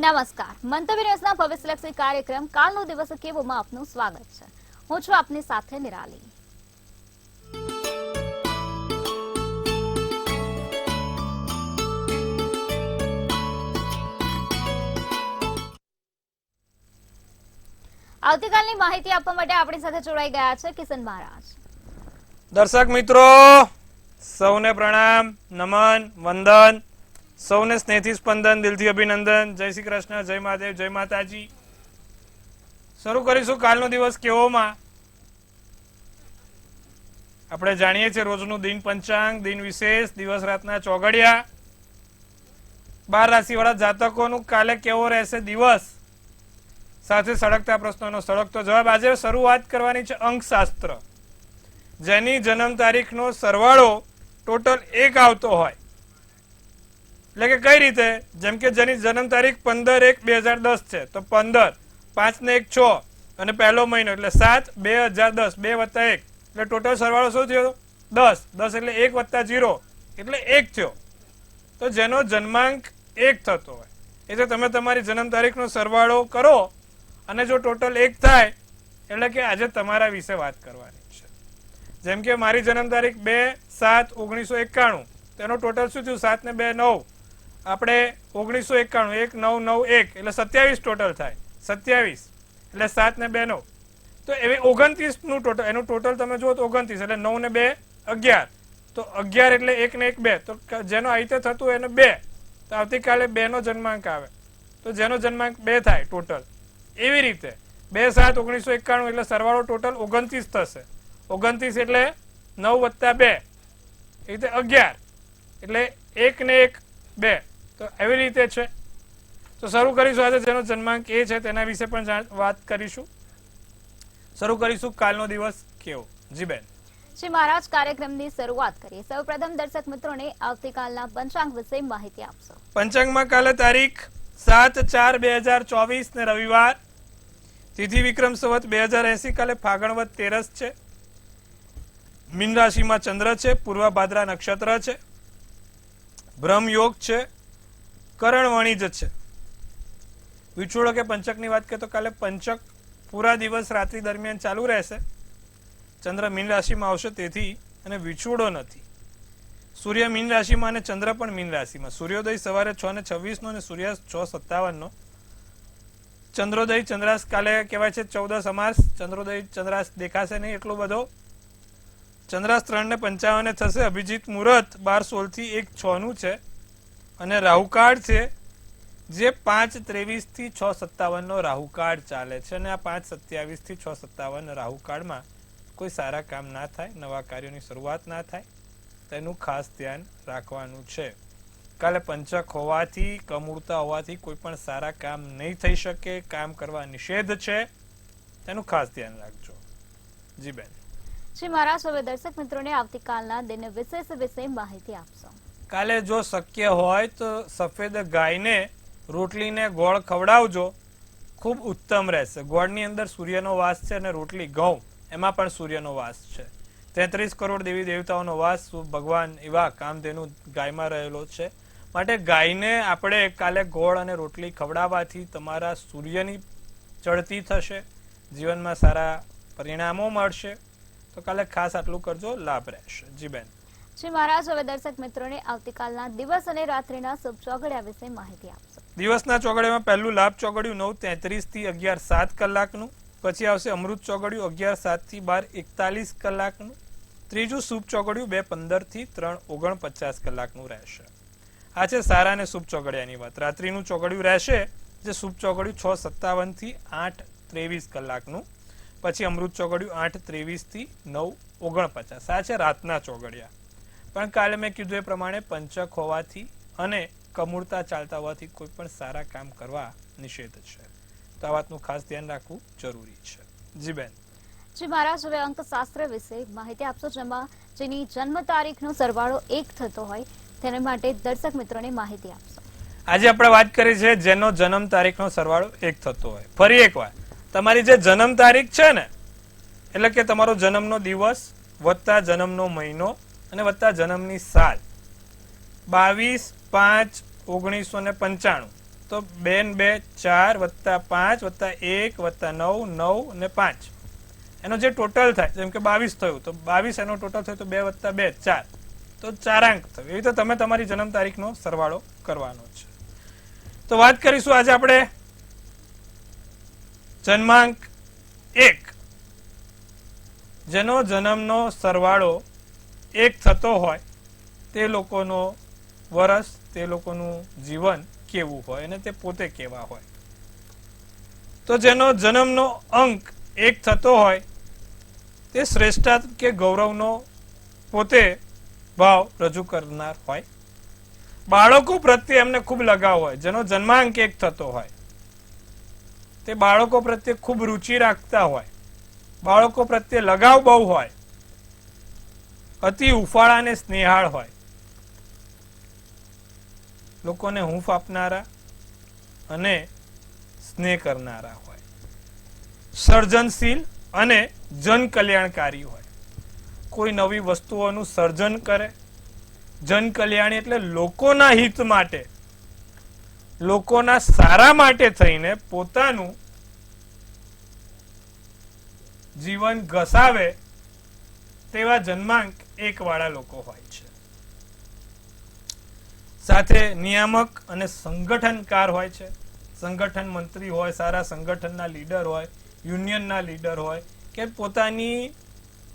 નમસ્કાર, મંતવ્ય ન્યૂઝના ભવિષ્યલક્ષી કાર્યક્રમ કાલનો દિવસ કેવોમાં આપનું સ્વાગત છે. હું છું આપની સાથે નિરાલી. આવતીકાલની માહિતી આપવા માટે આપણી સાથે જોડાઈ ગયા છે કિશન મહારાજ. દર્શક મિત્રો સૌને પ્રણામ, નમન, વંદન, સૌને સ્નેહથી સ્પંદન, દિલથી અભિનંદન. જય શ્રી કૃષ્ણ, જય મહાદેવ, જય માતાજી. શરૂ કરીશું કાલનો દિવસ કેવોમાં. આપણે જાણીએ છીએ રોજનું દિન પંચાંગ, દિન વિશેષ, દિવસ રાતના ચોઘડિયા, 12 રાશિવાળા જાતકોનું કાલે કેવો રહેશે દિવસ, સાથે સળગતા પ્રશ્નોનો સળગતો જવાબ. આજે શરૂઆત કરવાની છે અંકશાસ્ત્ર, જેની જન્મ તારીખનો સરવાળો ટોટલ 1 આવતો હોય. એટલે કે કઈ રીતે? જેમ કે જેની જન્મ તારીખ 15/1/2010 છે તો 15, 5 ને 1 6 અને પહેલો મહિનો એટલે 7 2010, 2 + 1 એટલે ટોટલ સરવાળો શું થયો? 10. 10 એટલે 1 + 0 એટલે 1 થયો. તો જેનો જન્માંક 1 થતો હોય એટલે તમે તમારી જન્મ તારીખનો સરવાળો કરો અને જો ટોટલ 1 થાય એટલે કે આજે તમારા વિશે વાત કરવાની છે. જેમ કે મારી જન્મ તારીખ 2/7/1991, તેનો ટોટલ શું થયું? 7 ને 2 9, આપણે 1991 1991 એટલે 27 ટોટલ થાય. 27 એટલે 7 ને 2 9, તો એવી 29 નું ટોટલ. એનું ટોટલ તમે જુઓ તો 29 એટલે 9 ને 2 11, તો 11 એટલે 1 ને 1 2, તો જેનો આ રીતે થતું હોય એને 2, તો આવતીકાલે 2 નો જન્માંક આવે તો જેનો જન્માંક 2 થાય ટોટલ. એવી રીતે 2/7/1991 એટલે સરવાળો ટોટલ 29 થશે. 29 એટલે 9 + 2 એ રીતે 11 એટલે 1 ને 1 2, તો એવી રીતે છે. તો શરૂ કરીશું આજે જેનો જન્માંક એ છે તેના વિશે પણ વાત કરીશું. શરૂ કરીશું કાલનો દિવસ કેવો. જી બેન. શ્રી મહારાજ, કાર્યક્રમની શરૂઆત કરીએ. સૌપ્રથમ દર્શક મિત્રોને આવતીકાલના પંચાંગ વિશે માહિતી આપશો. પંચાંગમાં કાલે તારીખ 7/4/2024 ને રવિવાર, તિથિ વિક્રમ સંવત 2080, કાલે ફાગણ વદ 13 છે. મીન રાશિમાં ચંદ્ર છે, પૂર્વ ભાદ્રા નક્ષત્ર છે, બ્રહ્મ યોગ છે, કરણ વણિજ છે. વિછોડો કે પંચકની વાત કરીએ તો કાલે પંચક પૂરા દિવસ રાત્રિ દરમિયાન ચાલુ રહેશે. ચંદ્ર મીન રાશિમાં આવશે તેથી, અને વિછોડો નથી. સૂર્ય મીન રાશિમાં અને ચંદ્ર પણ મીન રાશિમાં. સૂર્યોદય સવારે 6:26 અને સૂર્યાસ્ત 6:57. ચંદ્રોદય ચંદ્રાસ્ત કાલે કહેવાય છે 14 અમાસ. ચંદ્રોદય ચંદ્રાસ્ત દેખાશે નહીં એટલો બધો. ચંદ્રાસ્ત 3:55 થશે. અભિજીત મુહૂર્ત 12:16 થી 1:06 નું છે અને રાહુકાળ છે જે 5:23 થી 6:57 નો રાહુકાળ ચાલે છે. અને આ 5:27 થી 6:57 રાહુકાળમાં કોઈ સારા કામ ના થાય, નવા કાર્યોની શરૂઆત ના થાય, તેનું ખાસ ધ્યાન રાખવાનું છે. કાલે પંચક હોવાથી, કમૂળતા હોવાથી કોઈ પણ સારા કામ નહીં થઈ શકે, કામ કરવા નિષેધ છે, તેનું ખાસ ધ્યાન રાખજો. જી બેન. શ્રી મહારાજ, હવે દર્શક મિત્રોને આવતીકાલના દિન વિશેષ વિશે માહિતી આપશો. કાલે જો શક્ય હોય તો સફેદ ગાયને રોટલીને ગોળ ખવડાવજો, ખૂબ ઉત્તમ રહેશે. ગોળની અંદર સૂર્યનો વાસ છે અને રોટલી ઘઉં, એમાં પણ સૂર્યનો વાસ છે. 33 કરોડ દેવી દેવતાઓનો વાસ ભગવાન એવા કામધેનુ ગાયમાં રહેલો છે. માટે ગાયને આપણે કાલે ગોળ અને રોટલી ખવડાવવાથી તમારા સૂર્યની ચડતી થશે, જીવનમાં સારા પરિણામો મળશે. તો કાલે ખાસ આટલું કરજો, લાભ રહેશે. જી બેન. શ્રી મહારાજ, હવે દર્શક મિત્રોને આવતીકાલના દિવસ અને રાત્રિના શુભ ચોઘડિયા વિશે માહિતી આપશો. દિવસના ચોઘડિયામાં પહેલું લાભ ચોઘડિયું 9:33 થી 11:07 કલાકનું. પછી આવશે અમૃત ચોઘડિયું 11:07 થી 12:41 કલાકનું. ત્રીજું શુભ ચોઘડિયું 2:15 થી 3:49 કલાકનું રહેશે. આ છે સારા અને શુભ ચોઘડિયાની વાત. રાત્રિનું ચોઘડિયું રહેશે જે શુભ ચોઘડિયું 6:57 થી 8:23 કલાકનું. પછી અમૃત ચોઘડિયું 8:23 થી 9:49. આ છે રાતના ચોઘડિયા. પણ કાલે મેં કીધું એ પ્રમાણે પંચક હોવાથી અને કમૂળતા ચાલતા હોવાથી કોઈ પણ સારા કામ કરવા નિષેધ છે. તો આ વાતનું ખાસ ધ્યાન રાખવું જરૂરી છે. જી બેન. શ્રી મહારાજ, હવે અંકશાસ્ત્ર વિશે માહિતી આપશો, જેમાં જેની જન્મ તારીખનો સરવાળો 1 થતો હોય તેના માટે દર્શક મિત્રોને માહિતી આપશો. આજે આપણે વાત કરી છે જેનો જન્મ તારીખનો સરવાળો 1 થતો હોય. ફરી એકવાર, તમારી જે જન્મ તારીખ છે ને, એટલે કે તમારો જન્મનો દિવસ વત્તા જન્મનો મહિનો અને વત્તા જન્મની સાલ 22/5/1995 તો 2 ને 2 4 વત્તા 5 વત્તા 1 વત્તા 9 9 અને 5 એનો જે ટોટલ થાય જેમ કે 22 થયું તો 22 એનો ટોટલ થયું તો 2 વત્તા 2 4 તો 4 અંક થયો. એવી રીતે તમે તમારી જન્મ તારીખનો સરવાળો કરવાનો છે. તો વાત કરીશું આજે આપણે જન્માંક 1 જેનો જન્મનો સરવાળો 1 થતો હોય તે લોકોનો વર્ષ તે લોકોનું જીવન કેવું હોય અને તે પોતે કેવા હોય. તો જેનો જન્મનો અંક 1 થતો હોય તે શ્રેષ્ઠતા કે ગૌરવનો પોતે ભાવ રજૂ કરનાર હોય. બાળકો પ્રત્યે એમને ખૂબ લગાવ હોય. જેનો જન્માંક 1 થતો હોય તે બાળકો પ્રત્યે ખૂબ રુચિ રાખતા હોય. બાળકો પ્રત્યે લગાવ બહુ હોય. અતિ ઉફાળા અને સ્નેહાળ હોય. લોકોને હૂંફ આપનારા અને સ્નેહ કરનારા હોય. સર્જનશીલ અને જન કલ્યાણકારી હોય. કોઈ નવી વસ્તુઓનું સર્જન કરે. જન કલ્યાણી એટલે લોકોના હિત માટે, લોકોના સારા માટે થઈને પોતાનું જીવન ઘસાવે તેવા જન્માંક 1 વાળા લોકો હોય છે. સાથે નિયામક અને સંગઠનકાર હોય છે. સંગઠન મંત્રી હોય, સારા સંગઠનના લીડર હોય, યુનિયનના લીડર હોય કે પોતાની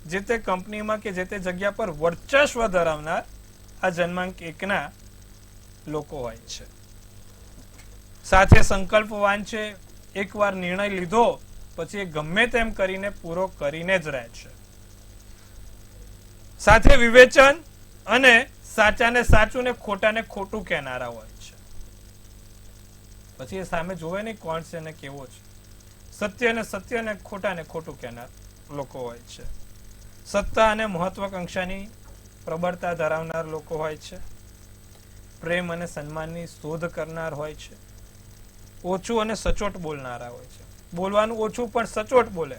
જે તે કંપનીમાં કે જે તે જગ્યા પર વર્ચસ્વ ધરાવનાર આ જન્માંક 1 ના લોકો હોય છે. સાથે સંકલ્પવાન છે. એકવાર નિર્ણય લીધો પછી એ ગમે તેમ કરીને પૂરો કરીને જ રહે છે. સાથે વિવેચન અને સાચાને સાચું ને ખોટાને ખોટું કહેનારા હોય છે. પછી એ સામે જોવે નહીં કોણ છે ને કેવો છે. સત્ય ને ખોટાને ખોટું કહેનાર લોકો હોય છે. સત્તા અને મહત્વાકાંક્ષાની પ્રબળતા ધરાવનાર લોકો હોય છે. પ્રેમ અને સન્માનની શોધ કરનાર હોય છે. ઓછું અને સચોટ બોલનારા હોય છે. બોલવાનું ઓછું પણ સચોટ બોલે.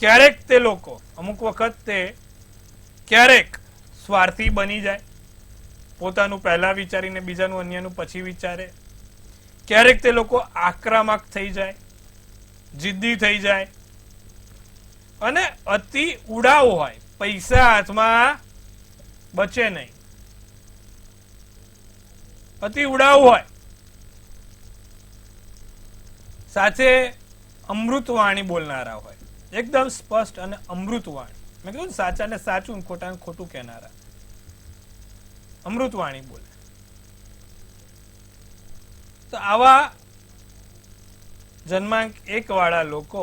ક્યારેક તે લોકો અમુક વખત તે ક્યારેક સ્વાર્થી બની જાય. પોતાનું પહેલા વિચારીને બીજાનું અન્યનું પછી વિચારે. ક્યારેક તે લોકો આક્રમક થઈ જાય, જિદ્દી થઈ જાય અને અતિ ઉડાવ હોય. પૈસા હાથમાં બચે નહીં. અતિ ઉડાવ હોય. સાથે અમૃતવાણી બોલનારા હોય. એકદમ સ્પષ્ટ અને અમૃતવાણી. મેં કીધું સાચા ને સાચું, ખોટા ખોટું કહેનારા. અમૃતવાણી બોલે. તો આવા જન્માંક 1 વાળા લોકો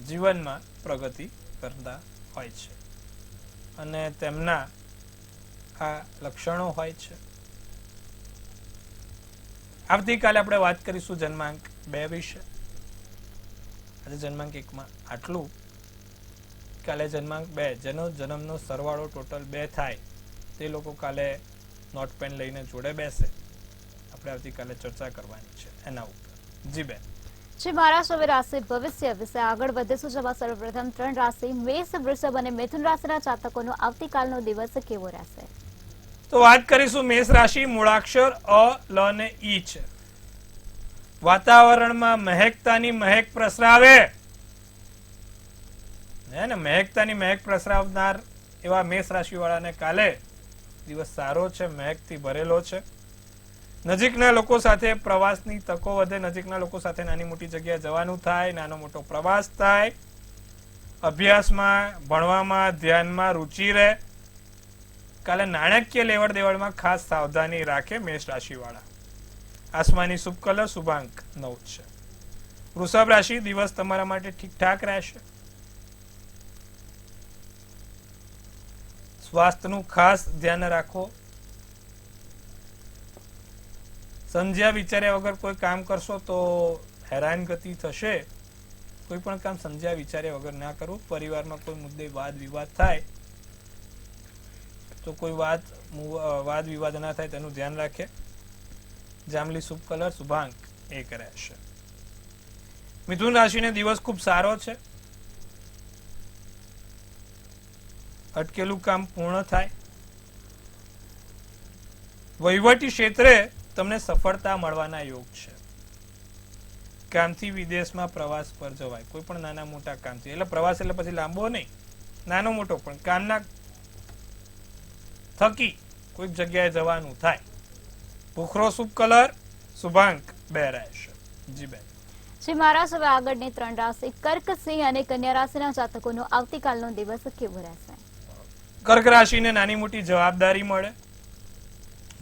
જીવનમાં પ્રગતિ કરતા હોય છે અને તેમના આ લક્ષણો હોય છે. આવતીકાલે આપણે વાત કરીશું જન્માંક 2 વિશે. આજે જન્માંક 1 માં આટલું. કાલે જન્માંક 2 જેનો જન્મનો સરવાળો ટોટલ 2 થાય તે લોકો કાલે નોટ પેન લઈને જોડે બેસે. આપણે આવતીકાલે ચર્ચા કરવાની છે એના ઉપર. જી બેન. જે મારા હવે રાશિ ભવિષ્ય વિશે આગળ વધીશું. જેમાં સર્વપ્રથમ 3 રાશિ મેષ, વૃષભ અને મિથુન રાશિના જાતકોનો આવતીકાલનો દિવસ કેવો રહેશે? તો વાત કરીશું મેષ રાશિ. મૂળાક્ષર અ, લ અને ઈ છે. વાતાવરણમાં મહેકતાની મહેક પ્રસરાવે. ને મહેકતાની મહેક પ્રસરાવનાર એવા મેષ રાશિ વાળાને કાલે દિવસ સારો છે, મહેકથી ભરેલો છે. નજીકના લોકો સાથે પ્રવાસની તકો વધે. નજીકના લોકો સાથે નાની મોટી જગ્યાએ જવાનું થાય, નાનો મોટો પ્રવાસ થાય. અભ્યાસમાં, ભણવામાં, ધ્યાનમાં રુચિ રહે. કાલે નાણાકીય લેવડ દેવડમાં ખાસ સાવધાની રાખે મેષ રાશિ વાળા. આસમાની શુભ કલર શુભાંક 9 છે. વૃષભ રાશિ દિવસ તમારા માટે ઠીકઠાક રહેશે. સ્વાસ્થ્યનું ખાસ ધ્યાન રાખો. સમજ્યા વિચાર્યા વગર કોઈ કામ કરશો તો હેરાનગતિ થશે. કોઈ પણ કામ સમજ્યા વિચાર્યા વગર ના કરવું. પરિવારમાં કોઈ મુદ્દે વાદ વિવાદ થાય તો કોઈ વાદ વિવાદ ના થાય તેનું ધ્યાન રાખે. જાંબલી શુભ કલર શુભાંક 1 રહેશે. મિથુન રાશિને દિવસ ખૂબ સારો છે. અટકેલું કામ પૂર્ણ થાય. વહીવટી ક્ષેત્રે તમને સફળતા મળવાના યોગ છે. કામથી વિદેશમાં પ્રવાસ પર જવાય, કોઈ પણ નાના મોટા કામથી. એટલે પ્રવાસ એટલે પછી લાંબો નહીં, નાનો મોટો પણ કામના થકી કોઈક જગ્યાએ જવાનું થાય. ભૂખરો શુભ કલર, શુભાંક 2 રહેશે. જી બેન. જી મહારાજ, હવે આગળની 3 રાશિ કર્ક, સિંહ અને કન્યા રાશિના જાતકોનો આવતીકાલનો દિવસ કેવો રહેશે? કર્ક રાશિને નાની મોટી જવાબદારી મળે,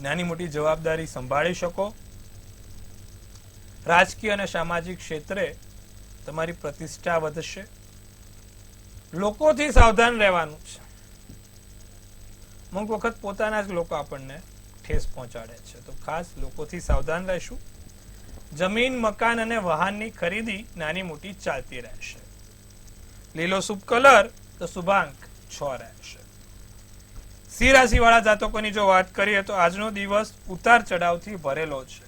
નાની મોટી જવાબદારી સંભાળી શકો. રાજકીય અને સામાજિક ક્ષેત્રે તમારી પ્રતિષ્ઠા વધશે. લોકોથી સાવધાન રહેવાનું છે. અમુક વખત પોતાના જ લોકો આપણને ઠેસ પહોંચાડે છે, તો ખાસ લોકોથી સાવધાન રહેશું. જમીન, મકાન અને વાહનની ખરીદી નાની મોટી ચાલતી રહેશે. લીલો શુભ કલર તો શુભાંક 6 રહેશે. સિંહ રાશિ વાળા જાતકોની જો વાત કરીએ તો આજનો દિવસ ઉતાર ચઢાવથી ભરેલો છે.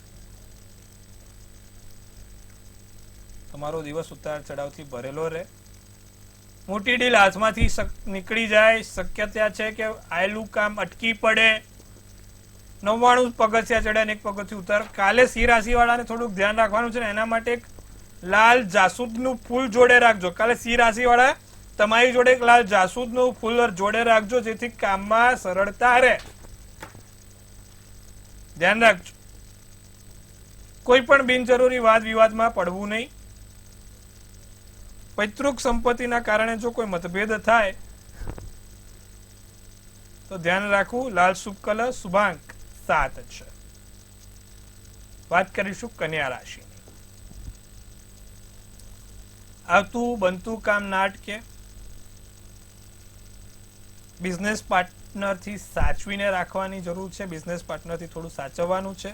તમારો દિવસ ઉતાર ચઢાવથી ભરેલો રહે. મોટી ડીલ હાથમાંથી નીકળી જાય, શક્યતા છે કે આયેલું કામ અટકી પડે. 99 પગથિયા ચડ્યા અને 1 પગથિયું ઉતાર. કાલે સિંહ રાશિ વાળાને થોડુંક ધ્યાન રાખવાનું છે ને એના માટે એક લાલ જાસૂદનું ફૂલ જોડે રાખજો. કાલે સિંહ રાશિ વાળા તમારી જોડે એક લાલ જાસૂદનું ફૂલ જોડે રાખજો, જેથી કામમાં સરળતા રહે. ધ્યાન રાખજો. કોઈ પણ બિનજરૂરી વાદ વિવાદમાં પડવું નહીં. પૈતૃક સંપત્તિના કારણે જો કોઈ મતભેદ થાય તો ધ્યાન રાખવું. લાલ શુભ કલર, શુભાંક 7 છે. વાત કરીશું કન્યા રાશિની. આવતું બનતું કામ નાટકે. બિઝનેસ પાર્ટનરથી સાચવીને રાખવાની જરૂર છે. બિઝનેસ પાર્ટનરથી થોડું સાચવવાનું છે.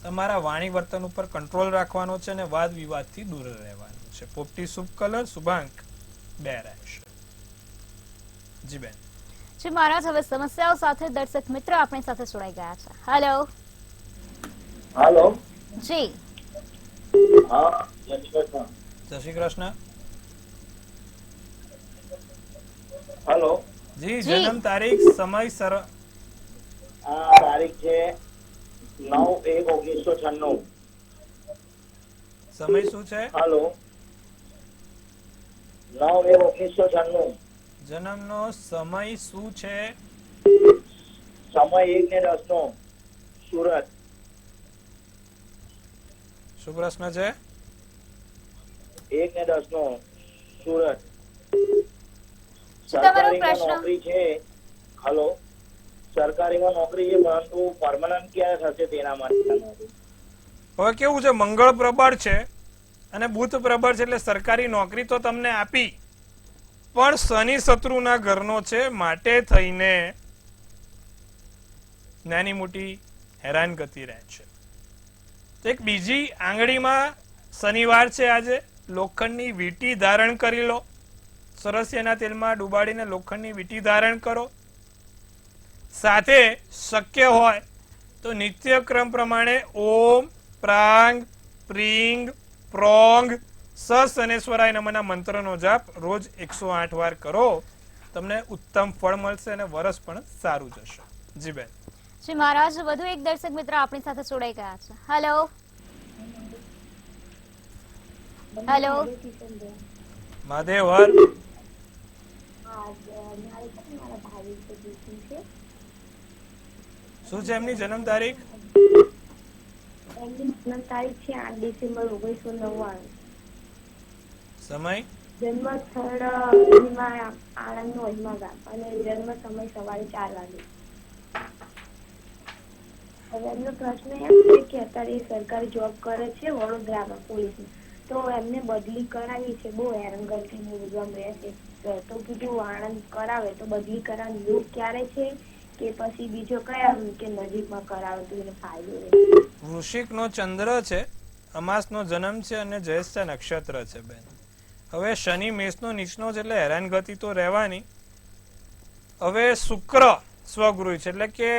તમારા વાણી વર્તન ઉપર કંટ્રોલ રાખવાનો છે અને વાદ વિવાદથી દૂર રહેવાનું છે. પોપટી શુભ કલર, શુભાંક 2 રહેશે. જી બેન. જી મહારાજ, હવે સમસ્યાઓ સાથે દર્શક મિત્ર આપણી સાથે જોડાઈ ગયા છે. હેલો. હેલો. જી. હા, જય શ્રી કૃષ્ણ. જય શ્રી કૃષ્ણ. હેલો. જી, જન્મ તારીખ, સમય, આ તારીખ છે 9/1/1996. સમય શું છે? હેલો. 9/1/1996. જન્મનો સમય શું છે? સમય 1:10 સુરત. શું પ્રશ્ન છે? 1:10 સુરત. તમારો સરકારીમાં પ્રશ્ન? નોકરી છે. હેલો. સરકારીમાં નોકરી છે, પરંતુ પરમનન્ટ ક્યારે થશે તેના માટે. હવે કેવું છે, મંગળ પ્રબળ છે અને બુધ પ્રબળ છે, એટલે સરકારી નોકરી તો તમને આપી, પણ શનિ શત્રુના ઘરનો છે, માટે થઈને નાની મોટી હેરાનગતિ રહે છે. તો એક બીજી આંગળીમાં શનિવાર છે આજે. લોખંડની વીંટી ધારણ કરી લો. સરસિયાના તેલમાં ડુબાડીને લોખંડની વીંટી ધારણ કરો. સાથે શક્ય હોય તો નિત્યક્રમ પ્રમાણે ઓમ, પ્રાંગ, પ્રિંગ, પ્રોંગ, સશનેશ્વરાય નમઃના મંત્રનો જાપ રોજ 108 વાર કરો. તમને ઉત્તમ ફળ મળશે અને વરસ પણ સારું જશે. જી બેન. જી મહારાજ, વધુ એક દર્શક મિત્ર આપણી સાથે જોડાઈ ગયા છે. હેલો. હેલો. મહાદેવ હર. શું છે એમની જન્મ તારીખ? એમની જન્મ તારીખ છે 8 ડિસેમ્બર 1999. સમય? જન્મ સ્થળ આણંદનો અજમા ગામ અને જન્મ સમય સવારે 4 વાગે. હવે એમનો પ્રશ્ન એમ છે કે અત્યારે સરકારી જોબ કરે છે વડોદરામાં પોલીસની, તો એમને બદલી કરાવી છે. બહુ હેરાનગતિ રહે છે, તો કીધું આણંદ કરાવે તો બદલી કરાવવાનું યોગ ક્યારે છે, કે પછી બીજો કયા કે નજીકમાં કરાવે તો એને ફાયદો રહે? વૃશ્ચિકનો ચંદ્ર છે, અમાસનો જન્મ છે અને જ્યેષ્ઠ નક્ષત્ર છે બેન. હવે શનિ મેષનો નીચનો છે એટલે હેરાનગતિ તો રહેવાની. હવે શુક્ર સ્વગૃહ છે એટલે કે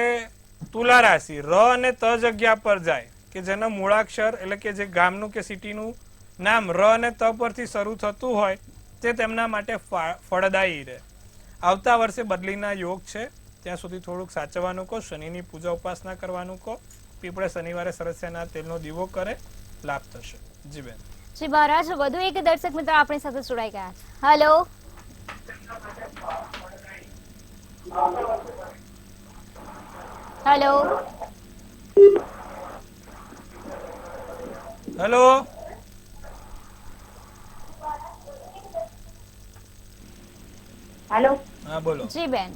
તુલા રાશિ, ર અને ત જગ્યા પર જાય કે જેના મૂળાક્ષર એટલે કે જે ગામનું કે સિટીનું નામ ર અને ત પરથી શરૂ થતું હોય તે તેમના માટે ફળદાયી રહે. આવતા વર્ષે બદલીના યોગ છે. ત્યાં સુધી થોડુંક સાચવવાનું કહો, શનિની પૂજા ઉપાસના કરવાનું કહો, પીપળે શનિવારે સરસ્યાના તેલનો દીવો કરે, લાભ થશે. જી બેન. જી મહારાજ, વધુ એક દર્શક મિત્ર આપણી સાથે જોડાઈ ગયા છે. હેલો. હેલો. હેલો. હેલો. હા બોલો. જી બેન.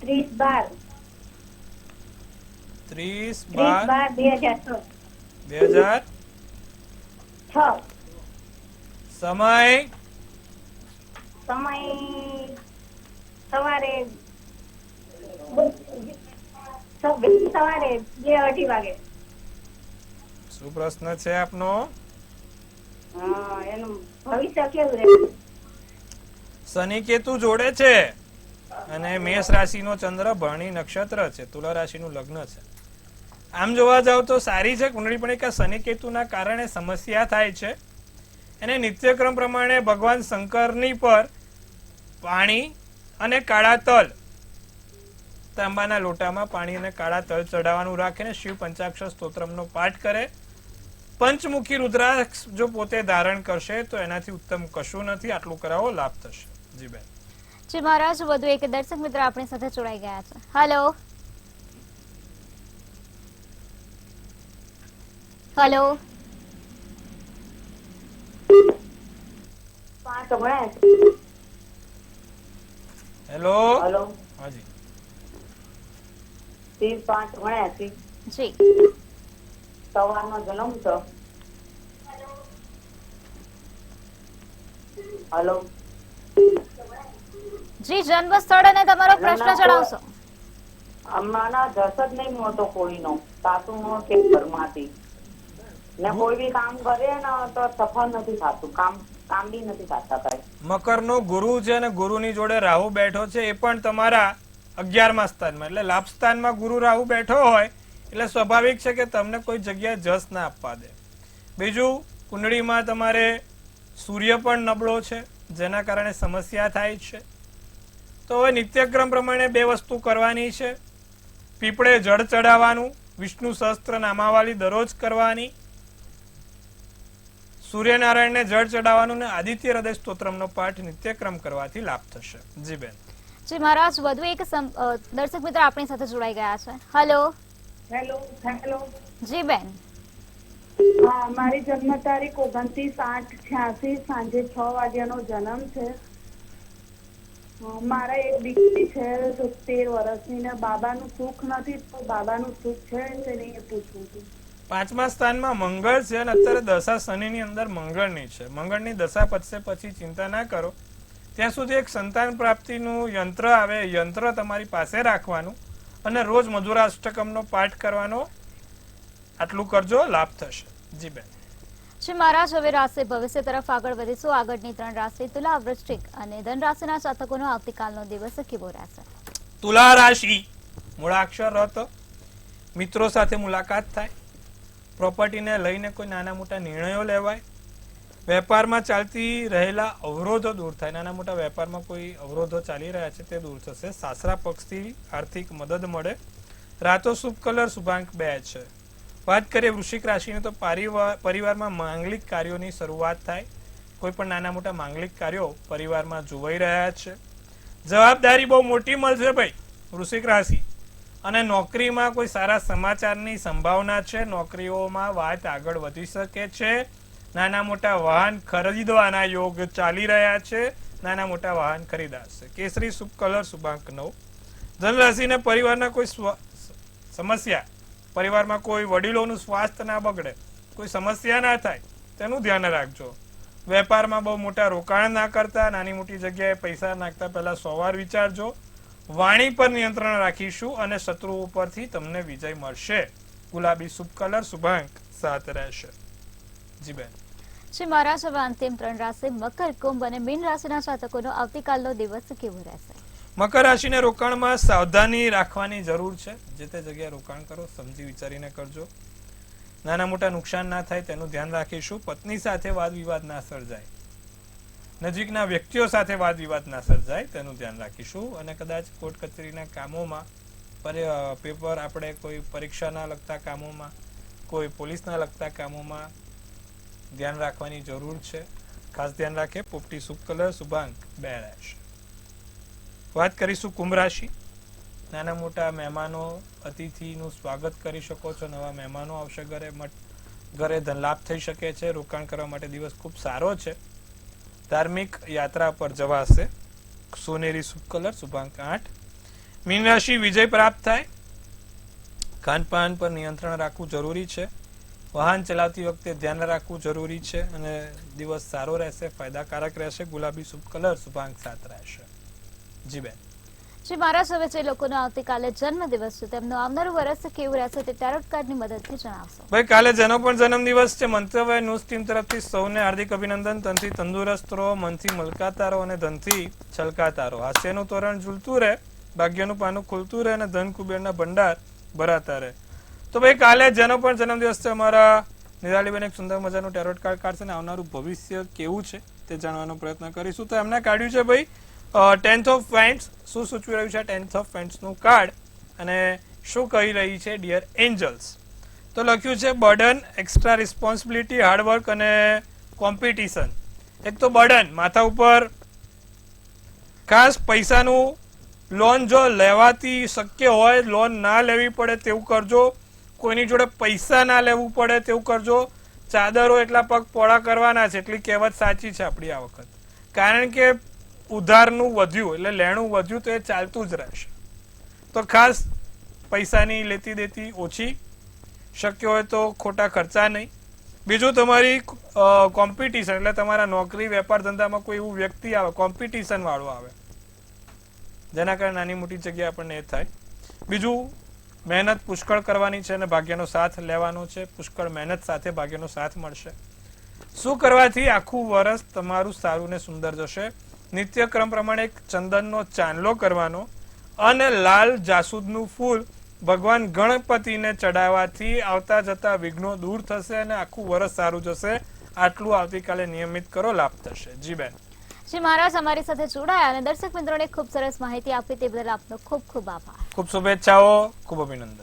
30/12 30/12/2006. 6 સમય સવારે 2:30 વાગે. શું પ્રશ્ન છે આપનો? એનું ભવિષ્ય કેવું રહેશે? શનિ કેતુ જોડે છે અને મેષ રાશિનો ચંદ્ર ભરણી નક્ષત્ર છે, તુલા રાશિનું લગ્ન છે. આમ જોવા જાવ તો સારી છે કુંડળી, પણ એક શનિ કેતુના કારણે સમસ્યા થાય છે. એને નિત્યક્રમ પ્રમાણે ભગવાન શંકરની પર પાણી અને કાળા તલ, તાંબાના લોટામાં પાણી અને કાળા તલ ચડાવવાનું રાખે ને શિવ પંચાક્ષર સ્તોત્રમનો પાઠ કરે. પંચમુખી રુદ્રાક્ષ જો પોતે ધારણ કરશે તો એનાથી ઉત્તમ કશું નથી. આટલું કરાવો, લાભ થશે. જી બેન. જી મહારાજ, વધુ એક દર્શક મિત્ર આપણી સાથે જોડાઈ ગયા છે. હેલો. હેલો. 5:79. હેલો. હેલો. હાજી. 30/5/79. જી. સવારનો જન્મ છે. હેલો. જી, જન્મ સ્થળ અને તમારો પ્રશ્ન જણાવશો. હમણાં જસ જ નહીં મળતો કોઈનો, સાસુનો કે ઘરમાંથી. ને કોઈ બી કામ કરે ને તો સફળ નથી થતું, કામ બી નથી થતા કઈ. મકરનો ગુરુ છે અને ગુરુની જોડે રાહુ બેઠો છે, એ પણ તમારા 11મા સ્થાનમાં, એટલે લાભ સ્થાનમાં ગુરુ રાહુ બેઠો હોય એટલે સ્વાભાવિક છે કે તમને કોઈ જગ્યાએ જસ ના આપવા દે. બીજું, કુંડળીમાં તમારે સૂર્ય પણ નબળો છે, જેના કારણે સમસ્યા થાય છે. તો હવે નિત્યક્રમ પ્રમાણે 2 વસ્તુ કરવાની છે. પીપળે જળ ચડાવવાનું, વિષ્ણુ સહસ્ત્ર નામાવલી દરરોજ કરવાની, સૂર્યનારાયણને જળ ચડાવવાનું ને આદિત્ય હૃદય સ્તોત્રમનો પાઠ નિત્યક્રમ કરવાથી લાભ થશે. જી બેન. જી મહારાજ, વધુ એક દર્શક મિત્ર આપણી સાથે જોડાઈ ગયા છે. હેલો. હેલો. જી બેન. હા, મારી જન્મ તારીખ 29/8/86 સાંજે 6 વાગ્યાનો જન્મ છે. મારા એક દીકરી છે 13 વર્ષની ને બાબાનું સુખ નથી, તો બાબાનું સુખ છે તેને એ પૂછવું હતું. 5મા સ્થાનમાં મંગળ છે અને અત્યારે દશા શનિની અંદર મંગળની છે. મંગળની દશા પતશે પછી ચિંતા ના કરો. ત્યાં સુધી એક સંતાન પ્રાપ્તિનું યંત્ર આવે, યંત્ર તમારી પાસે રાખવાનું અને રોજ મધુરાષ્ટકમનો પાઠ કરવાનો. આટલું કરજો, લાભ થશે. જી બેન. જી મહારાજ, હવે રાશિ ભવિષ્ય તરફ આગળ વધીશું. આગળની 3 રાશિ તુલા, વૃશ્ચિક અને ધન રાશિના જાતકોનો આવતીકાલનો દિવસ કેવો રહેશે? તુલા રાશિ, મૂળાક્ષર રત, મિત્રો સાથે મુલાકાત થાય, પ્રોપર્ટીને લઈને કોઈ નાના મોટા નિર્ણયો લેવાય, વેપારમાં ચાલતી રહેલા અવરોધો દૂર થાય. નાના મોટા વેપારમાં કોઈ અવરોધો ચાલી રહ્યા છે તે દૂર થશે. સાસરા પક્ષથી આર્થિક મદદ મળે. રાતો શુભ કલર શુભાંક 2 છે. વાત કરીએ વૃશ્ચિક રાશિની તો પરિવારમાં માંગલિક કાર્યોની શરૂઆત થાય. કોઈ પણ નાના મોટા માંગલિક કાર્યો પરિવારમાં જોવાઈ રહ્યા છે. જવાબદારી બહુ મોટી મળશે ભાઈ વૃશ્ચિક રાશિ. અને નોકરીમાં કોઈ સારા સમાચારની સંભાવના છે. નોકરીઓમાં વાત આગળ વધી શકે છે. નાના મોટા વાહન ખરીદવાના યોગ ચાલી રહ્યા છે. નાના મોટા વાહન ખરીદાશે. કેસરી શુભ કલર શુભાંક 9. ધનરાશિને પરિવારના કોઈ સમસ્યા, પરિવારમાં કોઈ વડીલોનું સ્વાસ્થ્ય ના બગડે, કોઈ સમસ્યા ના થાય તેનું ધ્યાન રાખજો. વેપારમાં બહુ મોટા રોકાણ ના કરતા, નાની મોટી જગ્યાએ પૈસા નાખતા પહેલા 100 વાર વિચારજો. વાણી પર નિયંત્રણ રાખીશું અને શત્રુઓ ઉપરથી તમને વિજય મળશે. ગુલાબી શુભ કલર શુભાંક 7 રહેશે. જી બેન. જી મહારાજ, હવે અંતિમ 3 રાશિ મકર, કુંભ અને મીન રાશિના જાતકોનો આવતીકાલનો દિવસ કેવો રહેશે? મકર રાશિને રોકાણમાં સાવધાની રાખવાની જરૂર છે. જે તે જગ્યાએ રોકાણ કરો સમજી વિચારીને કરજો. નાના મોટા નુકસાન ના થાય તેનું ધ્યાન રાખીશું. પત્ની સાથે વાદ વિવાદ ના સર્જાય. નજીકના વ્યક્તિઓ સાથે વાદ વિવાદ ના સર્જાય તેનું ધ્યાન રાખીશું. અને કદાચ કોર્ટ કચેરીના કામોમાં પેપર આપણે કોઈ પરીક્ષાના લગતા કામોમાં કોઈ પોલીસના લગતા કામોમાં ધ્યાન રાખવાની જરૂર છે. ખાસ ધ્યાન રાખે. પોપટી શુભ કલર, શુભાંક 2 રહેશે. વાત કરીશું કુંભ રાશિ. નાના મોટા મહેમાનો અતિથિનું સ્વાગત કરી શકો છો. નવા મહેમાનો આવશે ઘરે ધન લાભ થઈ શકે છે. રોકાણ કરવા માટે દિવસ ખૂબ સારો છે. ધાર્મિક યાત્રા પર જવાશે. સોનેરી શુભ કલર, શુભાંક 8. મીન રાશિ વિજય પ્રાપ્ત થાય. ખાનપાન પર નિયંત્રણ રાખવું જરૂરી છે. વાહન ચલાવતી વખતે ધ્યાન રાખવું જરૂરી છે અને દિવસ સારો રહેશે, ફાયદાકારક રહેશે. ગુલાબી શુભ કલર, શુભાંક 7 રહેશે. જી બેન. શ્રી મહારાજ, હવે જે લોકોનો આવતીકાલે જન્મદિવસ છે તેમનું આવનારું વર્ષ કેવું રહેશે તે ટેરોટ કાર્ડની મદદથી જણાવશો. ભાઈ, કાલે જેનો પણ જન્મદિવસ છે, મંતવ્ય ન્યૂઝ ટીમ તરફથી સૌને હાર્દિક અભિનંદન. તનથી તંદુરસ્ત રહો, મનથી મલકાતા રહો અને ધનથી છલકાતા રહો. હાસ્યનું તોરણ ઝૂલતું રહે, ભાગ્યનું પાનું ખુલતું રહે અને ધન કુબેરના ભંડાર ભરાતા રહે. તો ભાઈ, કાલે જેનો પણ જન્મદિવસ છે, અમારા નિરાલીબેન એક સુંદર મજાનું ટેરોટ કાર્ડ કાઢશે અને આવનારું ભવિષ્ય કેવું છે તે જાણવાનો પ્રયત્ન કરીશું. તો એમને કાઢ્યું છે ભાઈ 10th ઓફ ફેન્ટ્સ. શું સૂચવી રહ્યું છે 10th ઓફ ફેન્ટ્સ નું કાર્ડ અને શું કહી રહી છે ડિયર એન્જલ્સ? તો લખ્યું છે બર્ડન, એક્સ્ટ્રા રિસ્પોન્સિબિલિટી, હાર્ડવર્ક અને કોમ્પિટિશન. એક તો બર્ડન, માથા ઉપર ખાસ પૈસાનું લોન જો લેવાતી શક્ય હોય, લોન ના લેવી પડે તેવું કરજો. કોઈની જોડે પૈસા ના લેવું પડે તેવું કરજો. ચાદરો એટલા પગ પોળા કરવાના છે, એટલી કહેવત સાચી છે આપણી આ વખત. કારણ કે ઉધારનું વધ્યું એટલે લેણું વધ્યું તો એ ચાલતું જ રહેશે. તો ખાસ પૈસાની લેતી દેતી ઓછી, શક્ય હોય તો ખોટા ખર્ચા નહીં. બીજું, તમારી કોમ્પિટિશન એટલે તમારા નોકરી વેપાર ધંધામાં કોઈ એવું વ્યક્તિ આવે કોમ્પિટિશન વાળો આવે, જેના કારણે નાની મોટી જગ્યાએ આપણને એ થાય. બીજું, મહેનત પુષ્કળ કરવાની છે અને ભાગ્યનો સાથ લેવાનો છે. પુષ્કળ મહેનત સાથે ભાગ્યનો સાથ મળશે. શું કરવાથી આખું વર્ષ તમારું સારું ને સુંદર જશે? નિત્યક્રમ પ્રમાણે એક ચંદનનો ચાંદલો કરવાનો અને લાલ જાસૂદનું ફૂલ ભગવાન ગણપતિને ચડાવવાથી આવતા જતા વિઘ્નો દૂર થશે અને આખું વર્ષ સારું જશે. આટલું આવતીકાલે નિયમિત કરો, લાભ થશે. જી બેન. શ્રી મહારાજ, અમારી સાથે જોડાયા અને દર્શક મિત્રોને ખૂબ સરસ માહિતી આપી તે બદલ આપનો ખૂબ ખૂબ આભાર. ખૂબ શુભેચ્છાઓ, ખૂબ અભિનંદન.